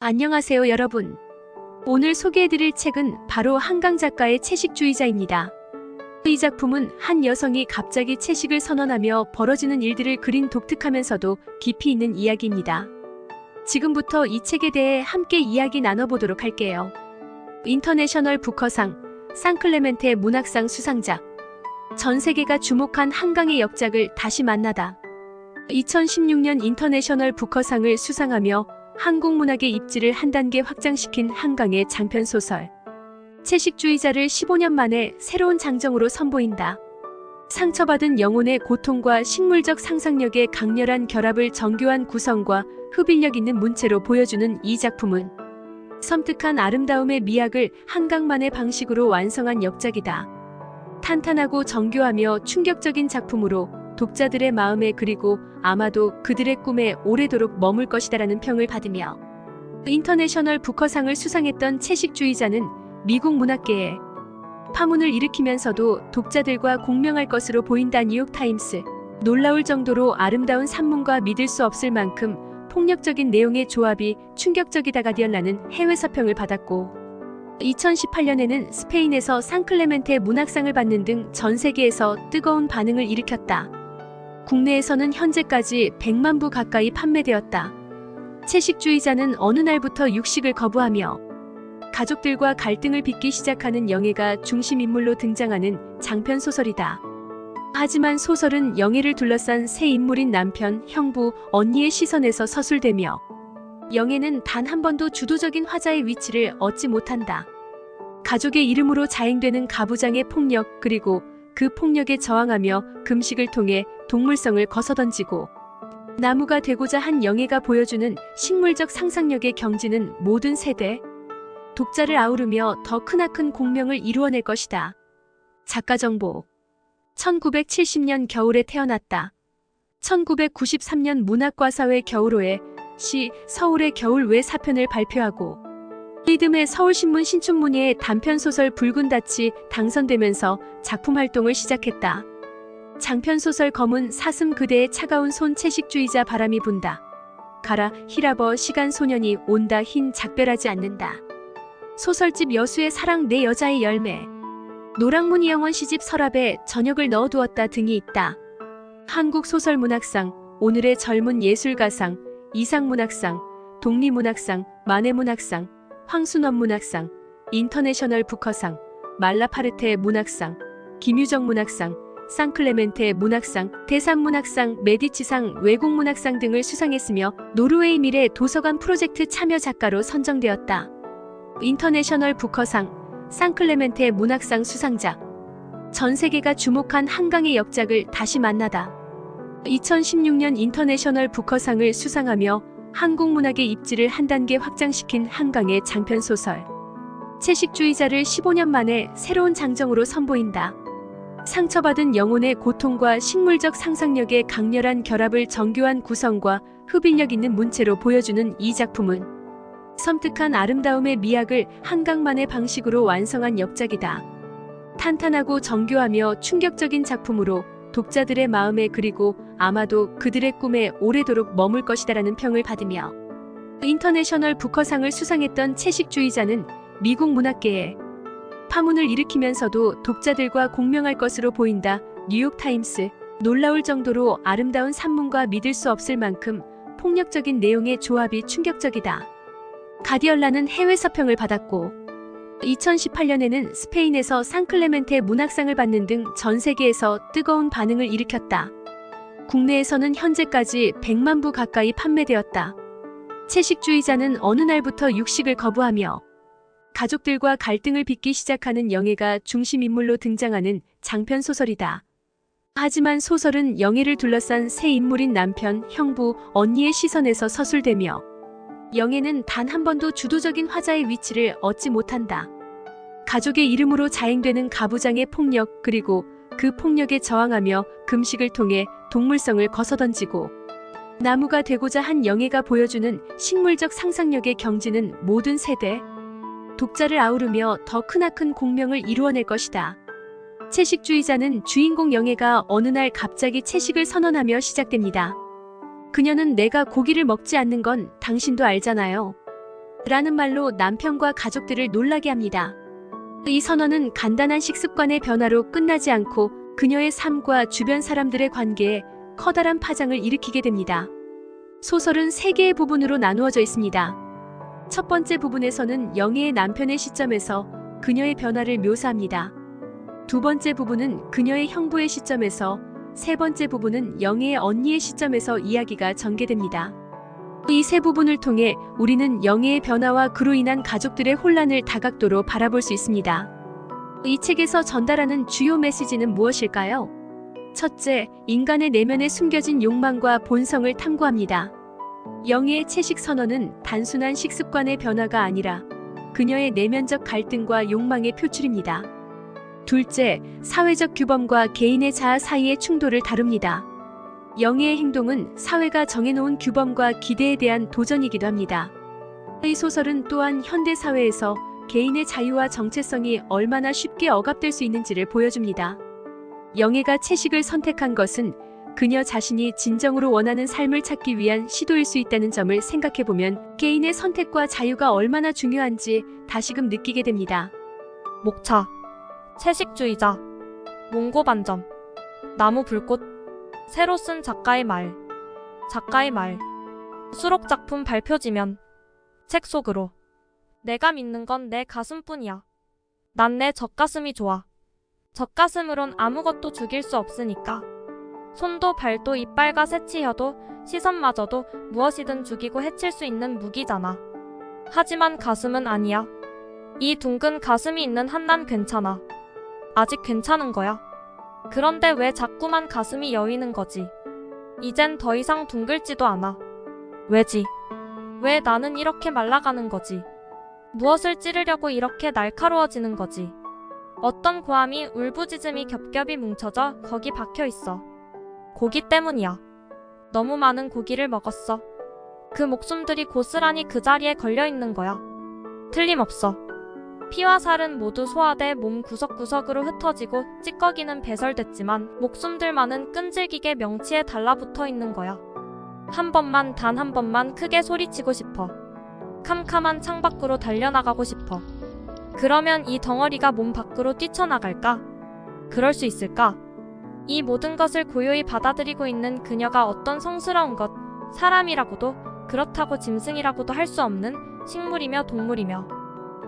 안녕하세요, 여러분. 오늘 소개해드릴 책은 바로 한강 작가의 채식주의자입니다. 이 작품은 한 여성이 갑자기 채식을 선언하며 벌어지는 일들을 그린 독특하면서도 깊이 있는 이야기입니다. 지금부터 이 책에 대해 함께 이야기 나눠보도록 할게요. 인터내셔널 부커상, 상클레멘테 문학상 수상작. 전 세계가 주목한 한강의 역작을 다시 만나다. 2016년 인터내셔널 부커상을 수상하며 한국 문학의 입지를 한 단계 확장시킨 한강의 장편소설. 채식주의자를 15년 만에 새로운 장정으로 선보인다. 상처받은 영혼의 고통과 식물적 상상력의 강렬한 결합을 정교한 구성과 흡입력 있는 문체로 보여주는 이 작품은 섬뜩한 아름다움의 미학을 한강만의 방식으로 완성한 역작이다. 탄탄하고 정교하며 충격적인 작품으로 독자들의 마음에 그리고 아마도 그들의 꿈에 오래도록 머물 것이다라는 평을 받으며 인터내셔널 부커상을 수상했던 채식주의자는 미국 문학계에 파문을 일으키면서도 독자들과 공명할 것으로 보인다. 뉴욕타임스. 놀라울 정도로 아름다운 산문과 믿을 수 없을 만큼 폭력적인 내용의 조합이 충격적이다. 가디언라는 해외 서평을 받았고 2018년에는 스페인에서 상클레멘테 문학상을 받는 등 전 세계에서 뜨거운 반응을 일으켰다. 국내에서는 현재까지 100만 부 가까이 판매되었다. 채식주의자는 어느 날부터 육식을 거부하며 가족들과 갈등을 빚기 시작하는 영애가 중심 인물로 등장하는 장편 소설이다. 하지만 소설은 영애를 둘러싼 새 인물인 남편, 형부, 언니의 시선에서 서술되며 영애는 단 한 번도 주도적인 화자의 위치를 얻지 못한다. 가족의 이름으로 자행되는 가부장의 폭력, 그리고 그 폭력에 저항하며 금식을 통해 동물성을 거서던지고 나무가 되고자 한 영애가 보여주는 식물적 상상력의 경지는 모든 세대, 독자를 아우르며 더 크나큰 공명을 이루어낼 것이다. 작가 정보. 1970년 겨울에 태어났다. 1993년 문학과사회 겨울호에 시 서울의 겨울 외 4편을 발표하고 리듬의 서울신문 신춘문예에 단편소설 붉은 닻이 당선되면서 작품 활동을 시작했다. 장편소설 검은 사슴 그대의 차가운 손 채식주의자 바람이 분다. 가라 히라버 시간 소년이 온다 흰 작별하지 않는다. 소설집 여수의 사랑 내 여자의 열매. 노랑무늬 영원 시집 서랍에 저녁을 넣어두었다 등이 있다. 한국소설문학상, 오늘의 젊은 예술가상, 이상문학상, 독립문학상, 만해문학상, 황순원문학상, 인터내셔널 부커상, 말라파르테 문학상, 김유정 문학상, 상클레멘테 문학상, 대산문학상, 메디치상, 외국문학상 등을 수상했으며 노르웨이 미래 도서관 프로젝트 참여 작가로 선정되었다. 인터내셔널 부커상, 상클레멘테 문학상 수상작. 전 세계가 주목한 한강의 역작을 다시 만나다. 2016년 인터내셔널 부커상을 수상하며 한국 문학의 입지를 한 단계 확장시킨 한강의 장편소설. 채식주의자를 15년 만에 새로운 장정으로 선보인다. 상처받은 영혼의 고통과 식물적 상상력의 강렬한 결합을 정교한 구성과 흡입력 있는 문체로 보여주는 이 작품은 섬뜩한 아름다움의 미학을 한강만의 방식으로 완성한 역작이다. 탄탄하고 정교하며 충격적인 작품으로 독자들의 마음에 그리고 아마도 그들의 꿈에 오래도록 머물 것이다라는 평을 받으며 인터내셔널 부커상을 수상했던 채식주의자는 미국 문학계에 파문을 일으키면서도 독자들과 공명할 것으로 보인다. 뉴욕타임스. 놀라울 정도로 아름다운 산문과 믿을 수 없을 만큼 폭력적인 내용의 조합이 충격적이다. 가디언라는 해외 서평을 받았고 2018년에는 스페인에서 상클레멘테 문학상을 받는 등 전 세계에서 뜨거운 반응을 일으켰다. 국내에서는 현재까지 100만 부 가까이 판매되었다. 채식주의자는 어느 날부터 육식을 거부하며 가족들과 갈등을 빚기 시작하는 영애가 중심 인물로 등장하는 장편 소설이다. 하지만 소설은 영애를 둘러싼 새 인물인 남편, 형부, 언니의 시선에서 서술되며 영애는 단 한 번도 주도적인 화자의 위치를 얻지 못한다. 가족의 이름으로 자행되는 가부장의 폭력, 그리고 그 폭력에 저항하며 금식을 통해 동물성을 거서던지고 나무가 되고자 한 영애가 보여주는 식물적 상상력의 경지는 모든 세대, 독자를 아우르며 더 크나큰 공명을 이루어낼 것이다. 채식주의자는 주인공 영애가 어느 날 갑자기 채식을 선언하며 시작됩니다. 그녀는 내가 고기를 먹지 않는 건 당신도 알잖아요. 라는 말로 남편과 가족들을 놀라게 합니다. 이 선언은 간단한 식습관의 변화로 끝나지 않고 그녀의 삶과 주변 사람들의 관계에 커다란 파장을 일으키게 됩니다. 소설은 3개의 부분으로 나누어져 있습니다. 첫 번째 부분에서는 영애의 남편의 시점에서 그녀의 변화를 묘사합니다. 두 번째 부분은 그녀의 형부의 시점에서, 세 번째 부분은 영애의 언니의 시점에서 이야기가 전개됩니다. 이 세 부분을 통해 우리는 영애의 변화와 그로 인한 가족들의 혼란을 다각도로 바라볼 수 있습니다. 이 책에서 전달하는 주요 메시지는 무엇일까요? 첫째, 인간의 내면에 숨겨진 욕망과 본성을 탐구합니다. 영애의 채식 선언은 단순한 식습관의 변화가 아니라 그녀의 내면적 갈등과 욕망의 표출입니다. 둘째, 사회적 규범과 개인의 자아 사이의 충돌을 다룹니다. 영애의 행동은 사회가 정해놓은 규범과 기대에 대한 도전이기도 합니다. 이 소설은 또한 현대 사회에서 개인의 자유와 정체성이 얼마나 쉽게 억압될 수 있는지를 보여줍니다. 영애가 채식을 선택한 것은 그녀 자신이 진정으로 원하는 삶을 찾기 위한 시도일 수 있다는 점을 생각해보면 개인의 선택과 자유가 얼마나 중요한지 다시금 느끼게 됩니다. 목차, 채식주의자, 몽고반점, 나무 불꽃. 새로 쓴 작가의 말. 수록작품 발표지면 책 속으로. 내가 믿는 건 내 가슴뿐이야. 난 내 젖가슴이 좋아. 젖가슴으론 아무것도 죽일 수 없으니까. 손도 발도 이빨과 새치혀도 시선마저도 무엇이든 죽이고 해칠 수 있는 무기잖아. 하지만 가슴은 아니야. 이 둥근 가슴이 있는 한 난 괜찮아. 아직 괜찮은 거야. 그런데 왜 자꾸만 가슴이 여위는 거지? 이젠 더 이상 둥글지도 않아. 왜지? 왜 나는 이렇게 말라가는 거지? 무엇을 찌르려고 이렇게 날카로워지는 거지? 어떤 고함이 울부짖음이 겹겹이 뭉쳐져 거기 박혀 있어. 고기 때문이야. 너무 많은 고기를 먹었어. 그 목숨들이 고스란히 그 자리에 걸려 있는 거야. 틀림없어. 피와 살은 모두 소화돼 몸 구석구석으로 흩어지고 찌꺼기는 배설됐지만 목숨들만은 끈질기게 명치에 달라붙어 있는 거야. 한 번만, 단 한 번만 크게 소리치고 싶어. 캄캄한 창밖으로 달려나가고 싶어. 그러면 이 덩어리가 몸 밖으로 뛰쳐나갈까? 그럴 수 있을까? 이 모든 것을 고요히 받아들이고 있는 그녀가 어떤 성스러운 것, 사람이라고도, 그렇다고 짐승이라고도 할 수 없는 식물이며 동물이며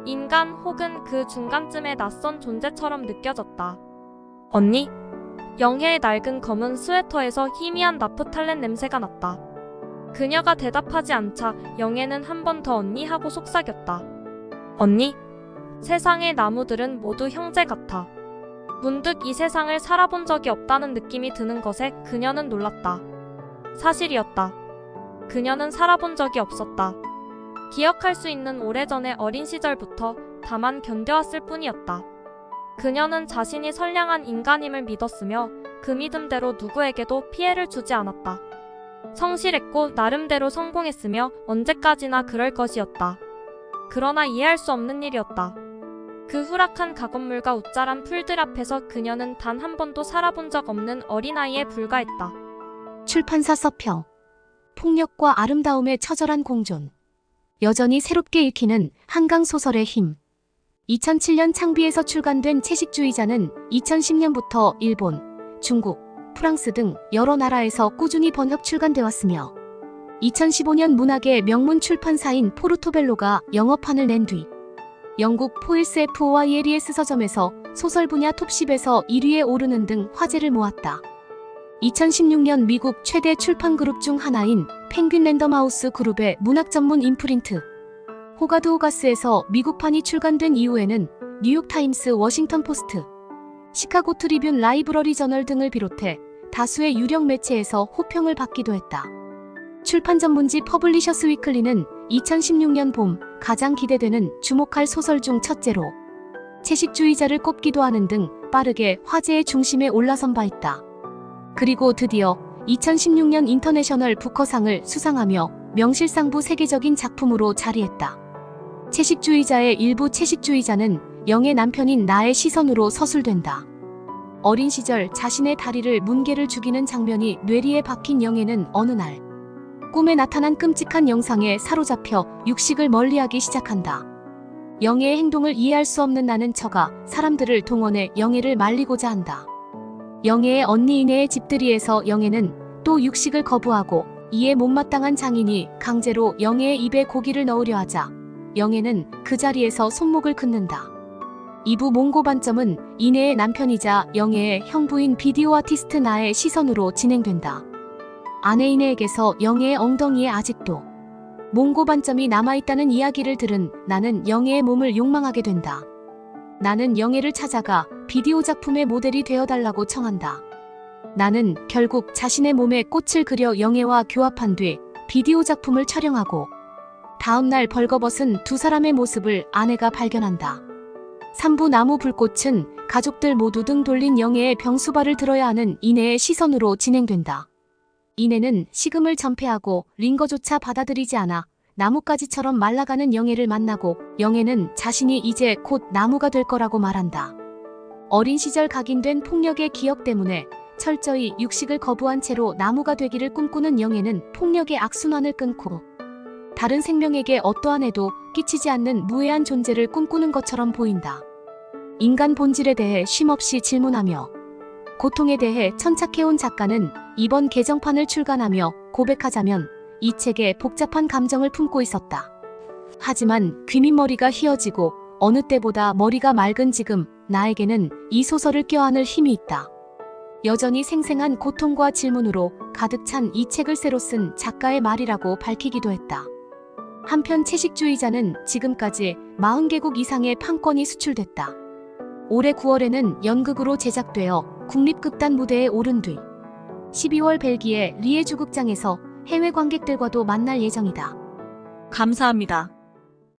인간 혹은 그 중간쯤의 낯선 존재처럼 느껴졌다. 언니? 영애의 낡은 검은 스웨터에서 희미한 나프탈렌 냄새가 났다. 그녀가 대답하지 않자 영애는 한 번 더 언니 하고 속삭였다. 언니? 세상의 나무들은 모두 형제 같아. 문득 이 세상을 살아본 적이 없다는 느낌이 드는 것에 그녀는 놀랐다. 사실이었다. 그녀는 살아본 적이 없었다. 기억할 수 있는 오래전의 어린 시절부터 다만 견뎌왔을 뿐이었다. 그녀는 자신이 선량한 인간임을 믿었으며 그 믿음대로 누구에게도 피해를 주지 않았다. 성실했고 나름대로 성공했으며 언제까지나 그럴 것이었다. 그러나 이해할 수 없는 일이었다. 그 후락한 가건물과 웃자란 풀들 앞에서 그녀는 단 한 번도 살아본 적 없는 어린아이에 불과했다. 출판사 서평. 폭력과 아름다움의 처절한 공존. 여전히 새롭게 읽히는 한강 소설의 힘. 2007년 창비에서 출간된 채식주의자는 2010년부터 일본, 중국, 프랑스 등 여러 나라에서 꾸준히 번역 출간돼 왔으며 2015년 문학의 명문 출판사인 포르토벨로가 영어판을 낸 뒤 영국 포일스 FOILES 서점에서 소설 분야 톱10에서 1위에 오르는 등 화제를 모았다. 2016년 미국 최대 출판 그룹 중 하나인 펭귄 랜덤하우스 그룹의 문학 전문 인프린트 호가드 호가스에서 미국판이 출간된 이후에는 뉴욕타임스, 워싱턴 포스트, 시카고 트리뷴, 라이브러리 저널 등을 비롯해 다수의 유력 매체에서 호평을 받기도 했다. 출판 전문지 퍼블리셔스 위클리는 2016년 봄 가장 기대되는 주목할 소설 중 첫째로 채식주의자를 꼽기도 하는 등 빠르게 화제의 중심에 올라선 바 있다. 그리고 드디어 2016년 인터내셔널 부커상을 수상하며 명실상부 세계적인 작품으로 자리했다. 채식주의자의 일부 채식주의자는 영애 남편인 나의 시선으로 서술된다. 어린 시절 자신의 다리를 뭉개를 죽이는 장면이 뇌리에 박힌 영애는 어느 날 꿈에 나타난 끔찍한 영상에 사로잡혀 육식을 멀리하기 시작한다. 영애의 행동을 이해할 수 없는 나는 처가 사람들을 동원해 영애를 말리고자 한다. 영애의 언니 이내의 집들이에서 영애는 또 육식을 거부하고 이에 못마땅한 장인이 강제로 영애의 입에 고기를 넣으려 하자 영애는 그 자리에서 손목을 긋는다. 2부 몽고 반점은 이내의 남편이자 영애의 형부인 비디오 아티스트 나의 시선으로 진행된다. 아내 이내에게서 영애의 엉덩이에 아직도 몽고 반점이 남아있다는 이야기를 들은 나는 영애의 몸을 욕망하게 된다. 나는 영애를 찾아가 비디오 작품의 모델이 되어달라고 청한다. 나는 결국 자신의 몸에 꽃을 그려 영애와 교합한 뒤 비디오 작품을 촬영하고 다음날 벌거벗은 두 사람의 모습을 아내가 발견한다. 3부 나무 불꽃은 가족들 모두 등 돌린 영애의 병수발을 들어야 하는 이내의 시선으로 진행된다. 이내는 식음을 전폐하고 링거조차 받아들이지 않아 나뭇가지처럼 말라가는 영애를 만나고 영애는 자신이 이제 곧 나무가 될 거라고 말한다. 어린 시절 각인된 폭력의 기억 때문에 철저히 육식을 거부한 채로 나무가 되기를 꿈꾸는 영애는 폭력의 악순환을 끊고 다른 생명에게 어떠한 해도 끼치지 않는 무해한 존재를 꿈꾸는 것처럼 보인다. 인간 본질에 대해 쉼없이 질문하며 고통에 대해 천착해온 작가는 이번 개정판을 출간하며 고백하자면 이 책에 복잡한 감정을 품고 있었다. 하지만 귀밑머리가 휘어지고 어느 때보다 머리가 맑은 지금 나에게는 이 소설을 껴안을 힘이 있다. 여전히 생생한 고통과 질문으로 가득 찬 이 책을 새로 쓴 작가의 말이라고 밝히기도 했다. 한편 채식주의자는 지금까지 40개국 이상의 판권이 수출됐다. 올해 9월에는 연극으로 제작되어 국립극단 무대에 오른 뒤 12월 벨기에 리에주 극장에서 해외 관객들과도 만날 예정이다. 감사합니다.